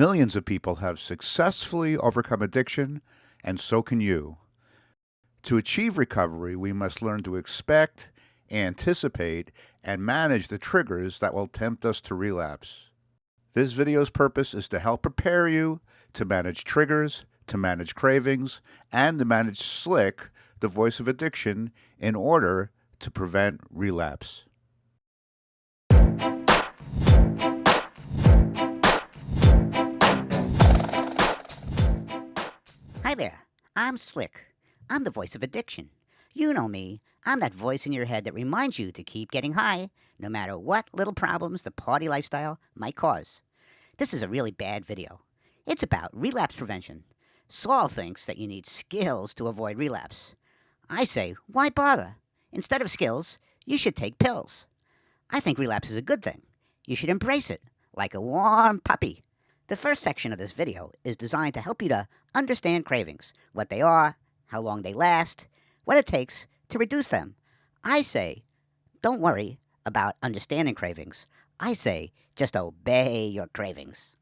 Millions of people have successfully overcome addiction, and so can you. To achieve recovery, we must learn to expect, anticipate, and manage the triggers that will tempt us to relapse. This video's purpose is to help prepare you to manage triggers, to manage cravings, and to manage Slick, the voice of addiction, in order to prevent relapse. Hi there, I'm Slick. I'm the voice of addiction. You know me. I'm that voice in your head that reminds you to keep getting high, no matter what little problems the party lifestyle might cause. This is a really bad video. It's about relapse prevention. Saul thinks that you need skills to avoid relapse. I say, why bother? Instead of skills, you should take pills. I think relapse is a good thing. You should embrace it, like a warm puppy. The first section of this video is designed to help you to understand cravings, what they are, how long they last, what it takes to reduce them. I say, don't worry about understanding cravings. I say, just obey your cravings.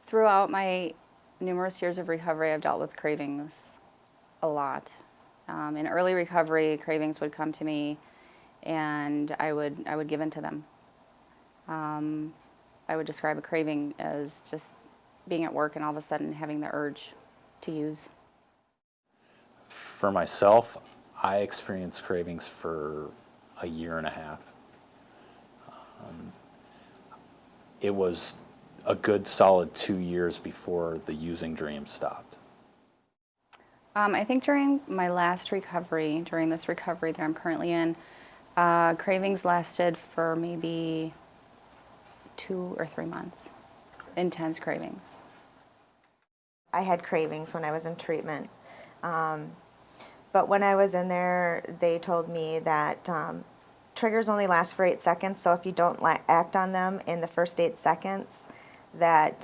Throughout my numerous years of recovery, I've dealt with cravings a lot. In early recovery, cravings would come to me, and I would give in to them. I would describe a craving as just being at work and all of a sudden having the urge to use. For myself, I experienced cravings for a year and a half. It was a good solid 2 years before the using dream stopped. I think during my last recovery, during this recovery that I'm currently in, cravings lasted for maybe 2 or 3 months. Intense cravings. I had cravings when I was in treatment. But when I was in there, they told me that triggers only last for 8 seconds, so if you don't act on them in the first 8 seconds, that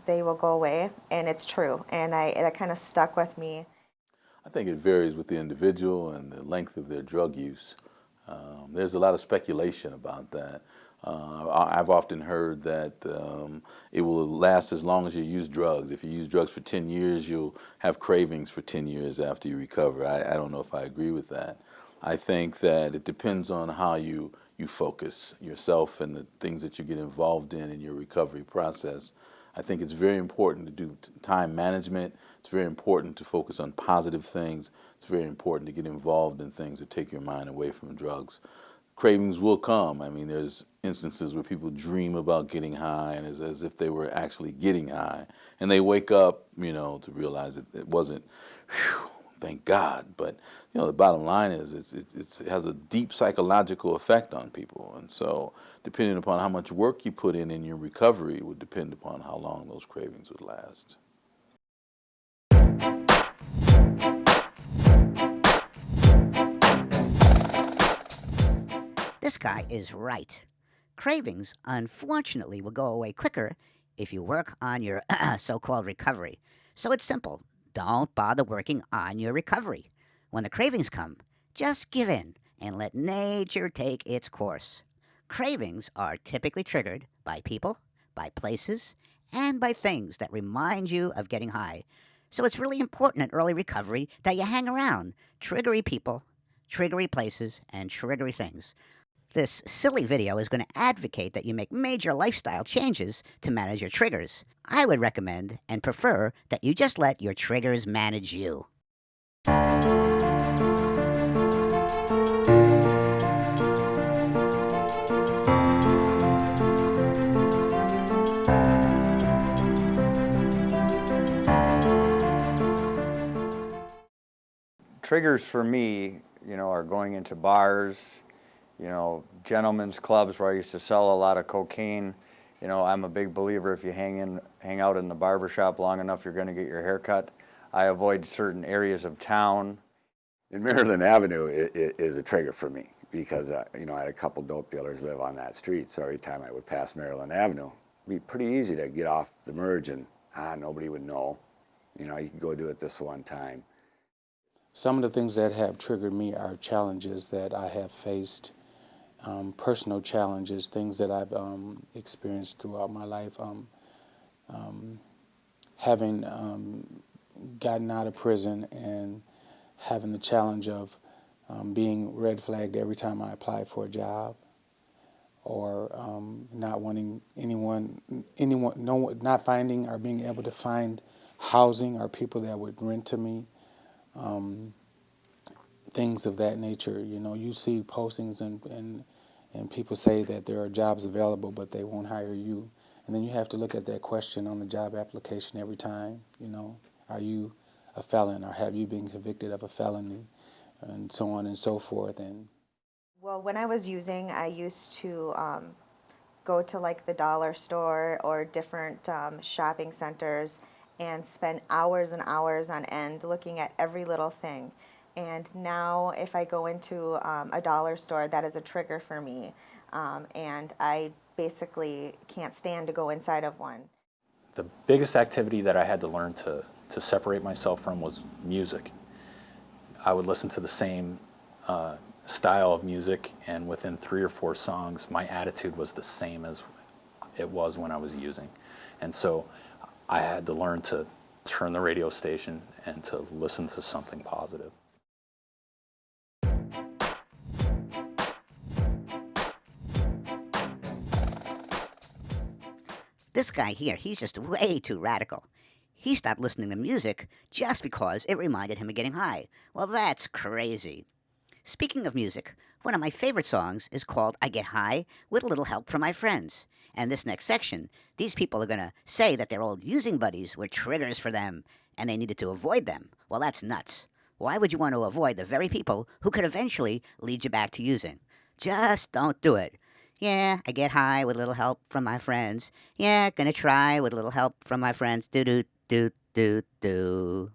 they will go away, and it's true, and that kind of stuck with me. I think it varies with the individual and the length of their drug use. There's a lot of speculation about that. I've often heard that it will last as long as you use drugs. If you use drugs for 10 years, you'll have cravings for 10 years after you recover. I don't know if I agree with that. I think that it depends on how you focus yourself and the things that you get involved in your recovery process. I think it's very important to do time management. It's very important to focus on positive things. It's very important to get involved in things that take your mind away from drugs. Cravings will come. I mean, there's instances where people dream about getting high and it's as if they were actually getting high. And they wake up, to realize that it wasn't, whew, thank God. But, the bottom line is it has a deep psychological effect on people. And so depending upon how much work you put in your recovery would depend upon how long those cravings would last. This guy is right. Cravings, unfortunately, will go away quicker if you work on your so-called recovery. So it's simple. Don't bother working on your recovery. When the cravings come, just give in and let nature take its course. Cravings are typically triggered by people, by places, and by things that remind you of getting high. So it's really important in early recovery that you hang around triggery people, triggery places, and triggery things. This silly video is going to advocate that you make major lifestyle changes to manage your triggers. I would recommend and prefer that you just let your triggers manage you. Triggers for me, are going into bars, gentlemen's clubs where I used to sell a lot of cocaine. I'm a big believer if you hang out in the barber shop long enough, you're going to get your hair cut. I avoid certain areas of town. And Maryland Avenue is a trigger for me because, I had a couple dope dealers live on that street. So every time I would pass Maryland Avenue, be pretty easy to get off the merge and, nobody would know. You know, you can go do it this one time. Some of the things that have triggered me are challenges that I have faced, personal challenges, things that I've experienced throughout my life. Having gotten out of prison and having the challenge of being red flagged every time I applied for a job, or not wanting not finding or being able to find housing or people that would rent to me, things of that nature. You know, you see postings and people say that there are jobs available, but they won't hire you. And then you have to look at that question on the job application every time. You know, are you a felon, or have you been convicted of a felony, and so on and so forth. And Well, when I was using, I used to go to like the dollar store or different shopping centers and spend hours and hours on end looking at every little thing. And now if I go into a dollar store, that is a trigger for me. And I basically can't stand to go inside of one. The biggest activity that I had to learn to separate myself from was music. I would listen to the same style of music, and within 3 or 4 songs, my attitude was the same as it was when I was using. And so I had to learn to turn the radio station and to listen to something positive. This guy here, he's just way too radical. He stopped listening to music just because it reminded him of getting high. Well, that's crazy. Speaking of music, one of my favorite songs is called I Get High with a Little Help from My Friends. And this next section, these people are going to say that their old using buddies were triggers for them and they needed to avoid them. Well, that's nuts. Why would you want to avoid the very people who could eventually lead you back to using? Just don't do it. Yeah, I get high with a little help from my friends. Yeah, gonna try with a little help from my friends. Do do do do do.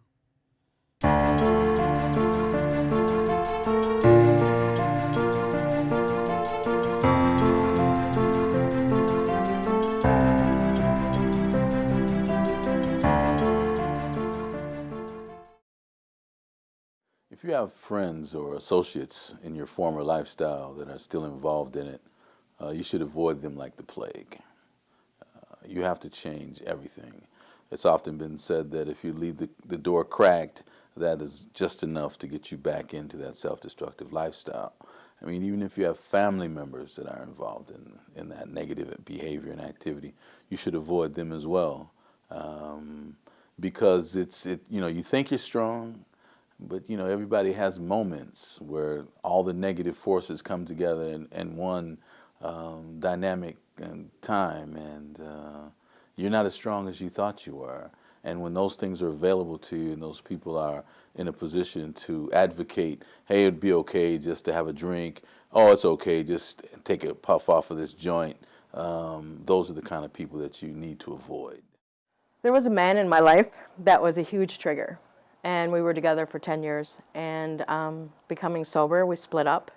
If you have friends or associates in your former lifestyle that are still involved in it, you should avoid them like the plague. You have to change everything. It's often been said that if you leave the door cracked, that is just enough to get you back into that self-destructive lifestyle. I mean, even if you have family members that are involved in that negative behavior and activity, you should avoid them as well. Because you think you're strong, but everybody has moments where all the negative forces come together in one dynamic time, and you're not as strong as you thought you were. And when those things are available to you and those people are in a position to advocate, hey, it'd be okay just to have a drink, oh, it's okay, just take a puff off of this joint, those are the kind of people that you need to avoid. There was a man in my life that was a huge trigger, and we were together for 10 years. And becoming sober, we split up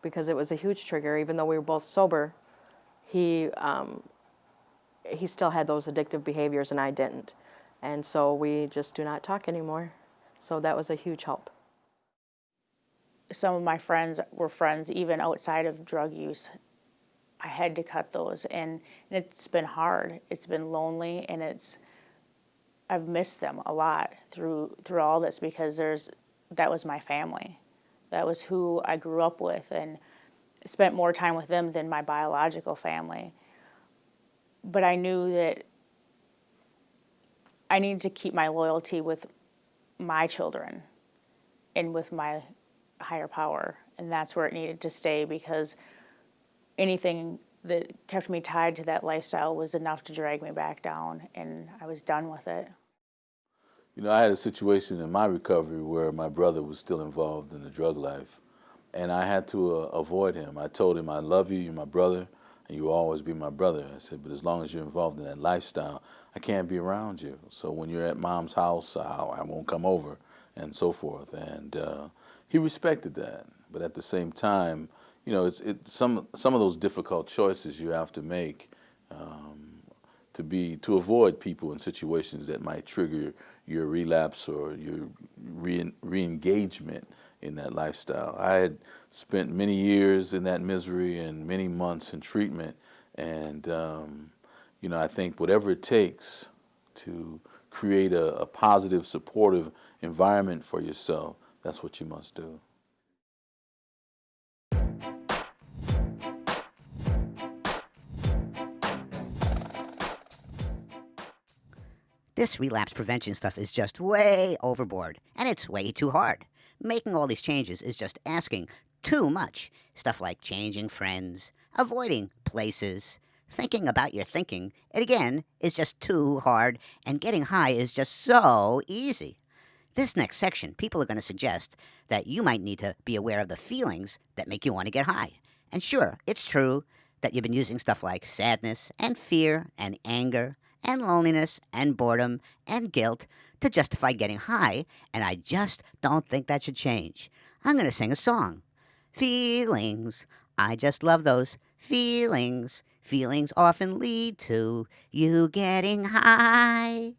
because it was a huge trigger. Even though we were both sober, he still had those addictive behaviors and I didn't. And so we just do not talk anymore. So that was a huge help. Some of my friends were friends even outside of drug use. I had to cut those, and it's been hard. It's been lonely, and I've missed them a lot through all this, because that was my family. That was who I grew up with and spent more time with them than my biological family. But I knew that I needed to keep my loyalty with my children and with my higher power, and that's where it needed to stay, because anything that kept me tied to that lifestyle was enough to drag me back down, and I was done with it. I had a situation in my recovery where my brother was still involved in the drug life, and I had to avoid him. I told him, I love you, you're my brother, and you will always be my brother. I said, but as long as you're involved in that lifestyle, I can't be around you. So when you're at mom's house, I won't come over, and so forth. And he respected that. But at the same time, some of those difficult choices you have to make to avoid people in situations that might trigger your relapse or your re-engagement in that lifestyle. I had spent many years in that misery and many months in treatment, and you know, I think whatever it takes to create a positive, supportive environment for yourself, that's what you must do. This relapse prevention stuff is just way overboard, and it's way too hard. Making all these changes is just asking too much. Stuff like changing friends, avoiding places, thinking about your thinking, it again is just too hard, and getting high is just so easy. This next section, people are going to suggest that you might need to be aware of the feelings that make you want to get high. And sure, it's true that you've been using stuff like sadness and fear and anger and loneliness and boredom and guilt to justify getting high, and I just don't think that should change. I'm going to sing a song. Feelings. I just love those feelings. Feelings often lead to you getting high.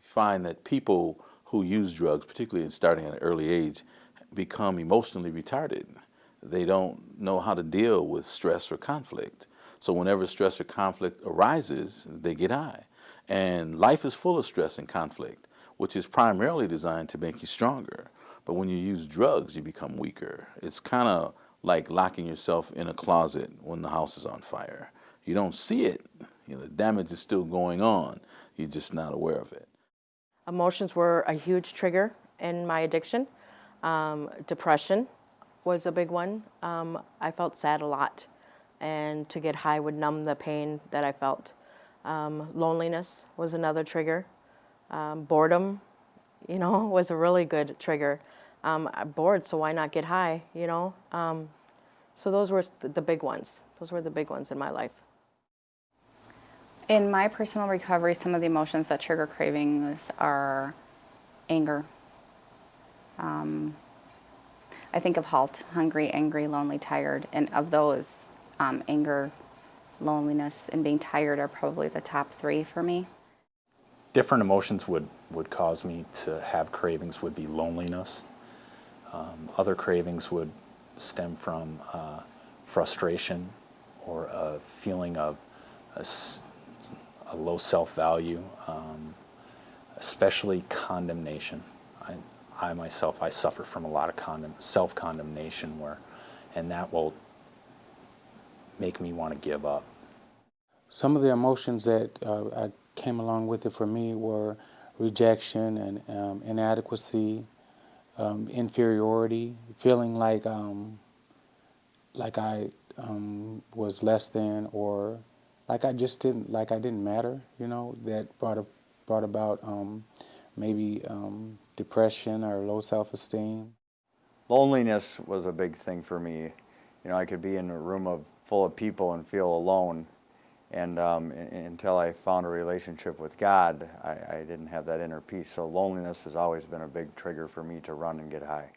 Find that people who use drugs, particularly in starting at an early age, become emotionally retarded. They don't know how to deal with stress or conflict. So whenever stress or conflict arises, they get high. And life is full of stress and conflict, which is primarily designed to make you stronger. But when you use drugs, you become weaker. It's kind of like locking yourself in a closet when the house is on fire. You don't see it. You know, the damage is still going on. You're just not aware of it. Emotions were a huge trigger in my addiction. Depression was a big one. I felt sad a lot, and to get high would numb the pain that I felt. Loneliness was another trigger. Boredom, you know, was a really good trigger. I'm bored, so why not get high, you know? So those were the big ones. Those were the big ones in my life. In my personal recovery, some of the emotions that trigger cravings are anger. I think of HALT, hungry, angry, lonely, tired, and of those, anger, loneliness, and being tired are probably the top three for me. Different emotions would cause me to have cravings would be loneliness. Other cravings would stem from frustration or a feeling of a low self-value, especially condemnation. I myself, I suffer from a lot of self-condemnation and that will make me want to give up. Some of the emotions that I came along with it for me were rejection and inadequacy, inferiority, feeling like I was less than, or like I didn't matter. You know, that brought about maybe depression or low self-esteem. Loneliness was a big thing for me. You know, I could be in a room full of people and feel alone. And until I found a relationship with God, I didn't have that inner peace. So loneliness has always been a big trigger for me to run and get high.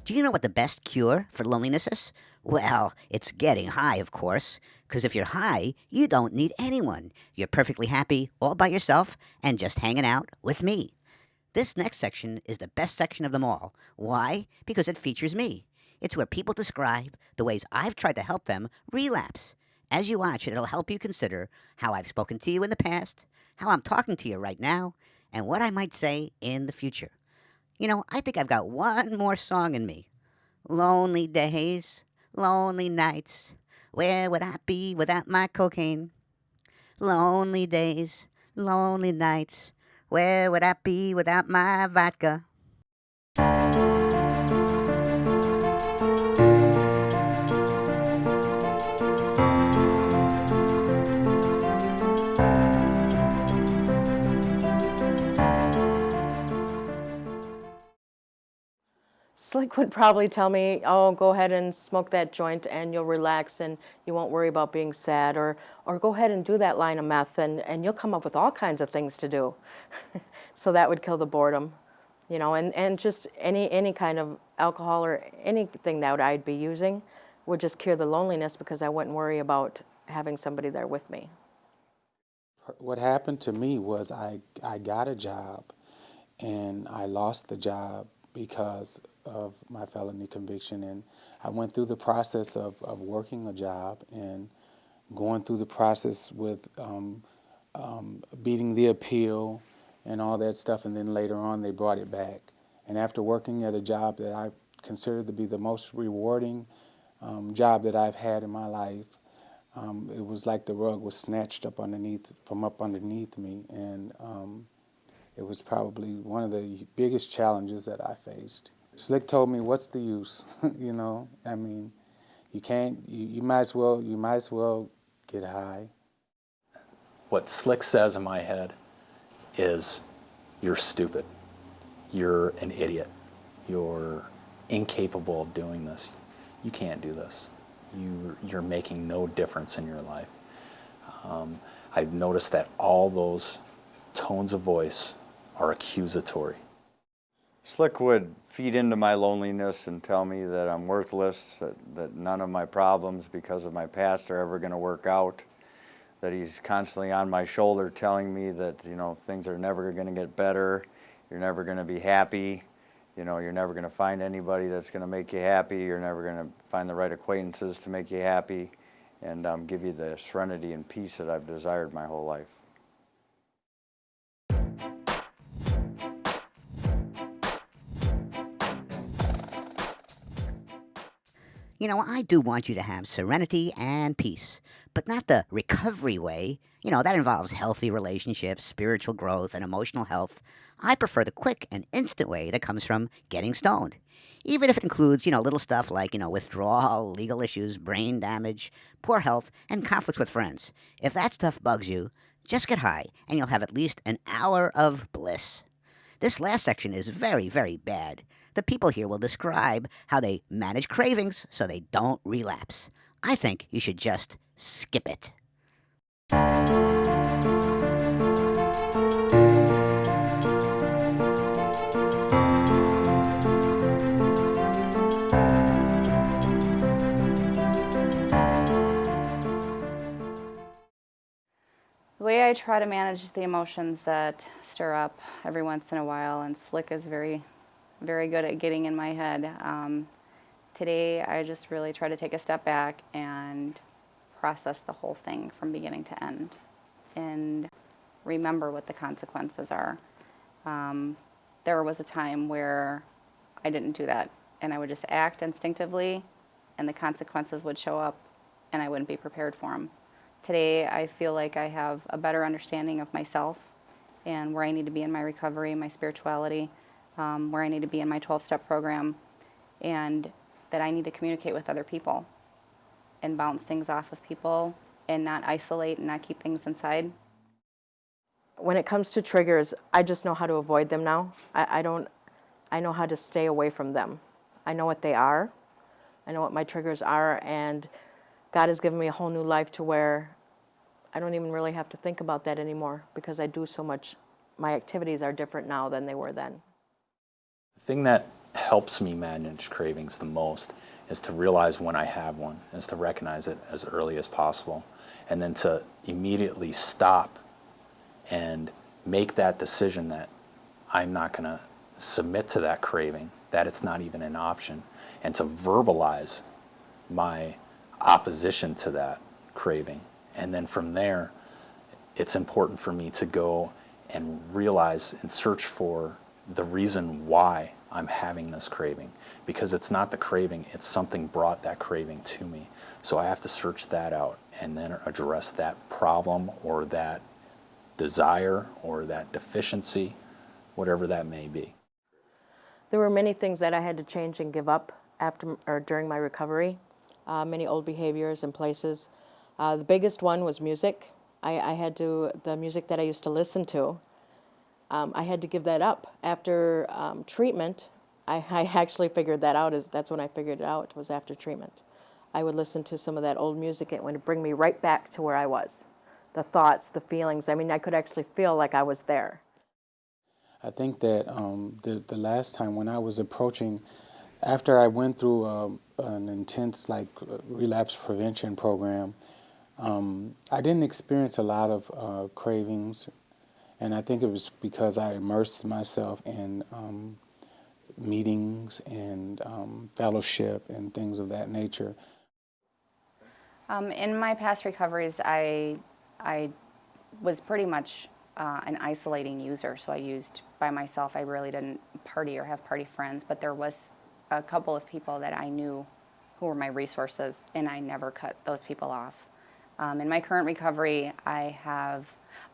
Do you know what the best cure for loneliness is? Well, it's getting high, of course. Because if you're high, you don't need anyone. You're perfectly happy all by yourself and just hanging out with me. This next section is the best section of them all. Why? Because it features me. It's where people describe the ways I've tried to help them relapse. As you watch, it'll help you consider how I've spoken to you in the past, how I'm talking to you right now, and what I might say in the future. You know, I think I've got one more song in me. Lonely days, lonely nights, where would I be without my cocaine? Lonely days, lonely nights, where would I be without my vodka? Slick would probably tell me, oh, go ahead and smoke that joint and you'll relax and you won't worry about being sad, or go ahead and do that line of meth and you'll come up with all kinds of things to do. So that would kill the boredom, you know, and just any kind of alcohol or anything that I'd be using would just cure the loneliness because I wouldn't worry about having somebody there with me. What happened to me was I got a job and I lost the job because of my felony conviction, and I went through the process of working a job and going through the process with beating the appeal and all that stuff, and then later on they brought it back. And after working at a job that I considered to be the most rewarding job that I've had in my life, it was like the rug was snatched up from up underneath me, and it was probably one of the biggest challenges that I faced. Slick told me, "What's the use?" You know, I mean, you can't. You might as well get high. What Slick says in my head is, "You're stupid. You're an idiot. You're incapable of doing this. You can't do this. You're making no difference in your life." I've noticed that all those tones of voice are accusatory. Slick would feed into my loneliness and tell me that I'm worthless, that none of my problems because of my past are ever going to work out, that he's constantly on my shoulder telling me that, you know, things are never going to get better, you're never going to be happy, you know, you're never going to find anybody that's going to make you happy, you're never going to find the right acquaintances to make you happy, and give you the serenity and peace that I've desired my whole life. You know, I do want you to have serenity and peace, but not the recovery way. You know, that involves healthy relationships, spiritual growth, and emotional health. I prefer the quick and instant way that comes from getting stoned. Even if it includes, little stuff like, withdrawal, legal issues, brain damage, poor health, and conflicts with friends. If that stuff bugs you, just get high, and you'll have at least an hour of bliss. This last section is very, very bad. The people here will describe how they manage cravings so they don't relapse. I think you should just skip it. The way I try to manage the emotions that stir up every once in a while, and Slick is very, very good at getting in my head. Today, I just really try to take a step back and process the whole thing from beginning to end and remember what the consequences are. There was a time where I didn't do that, and I would just act instinctively, and the consequences would show up, and I wouldn't be prepared for them. Today, I feel like I have a better understanding of myself and where I need to be in my recovery, my spirituality, where I need to be in my 12-step program, and that I need to communicate with other people and bounce things off of people and not isolate and not keep things inside. When it comes to triggers, I just know how to avoid them now. I know how to stay away from them. I know what they are. I know what my triggers are, and God has given me a whole new life to where I don't even really have to think about that anymore because I do so much. My activities are different now than they were then. The thing that helps me manage cravings the most is to realize when I have one, is to recognize it as early as possible, and then to immediately stop and make that decision that I'm not going to submit to that craving, that it's not even an option, and to verbalize my opposition to that craving. And then from there, it's important for me to go and realize and search for the reason why I'm having this craving. Because it's not the craving, it's something brought that craving to me. So I have to search that out and then address that problem or that desire or that deficiency, whatever that may be. There were many things that I had to change and give up after or during my recovery, many old behaviors and places. The biggest one was music. I had to, the music that I used to listen to, I had to give that up. After treatment, I actually figured that out. That's when I figured it out, was after treatment. I would listen to some of that old music, and it would bring me right back to where I was. The thoughts, the feelings. I mean, I could actually feel like I was there. I think that the last time when I was approaching, after I went through an intense relapse prevention program, I didn't experience a lot of cravings, and I think it was because I immersed myself in meetings and fellowship and things of that nature. In my past recoveries, I was pretty much an isolating user, so I used by myself. I really didn't party or have party friends, but there was a couple of people that I knew who were my resources, and I never cut those people off. In my current recovery, I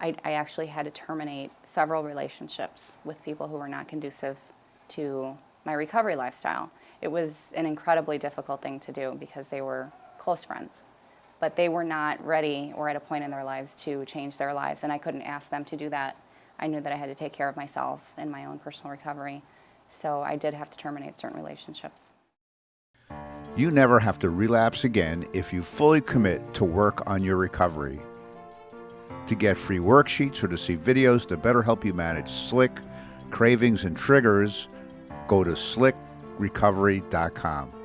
actually had to terminate several relationships with people who were not conducive to my recovery lifestyle. It was an incredibly difficult thing to do because they were close friends, but they were not ready or at a point in their lives to change their lives, and I couldn't ask them to do that. I knew that I had to take care of myself and my own personal recovery, so I did have to terminate certain relationships. You never have to relapse again if you fully commit to work on your recovery. To get free worksheets or to see videos to better help you manage SLIC, cravings, and triggers, go to slickrecovery.com.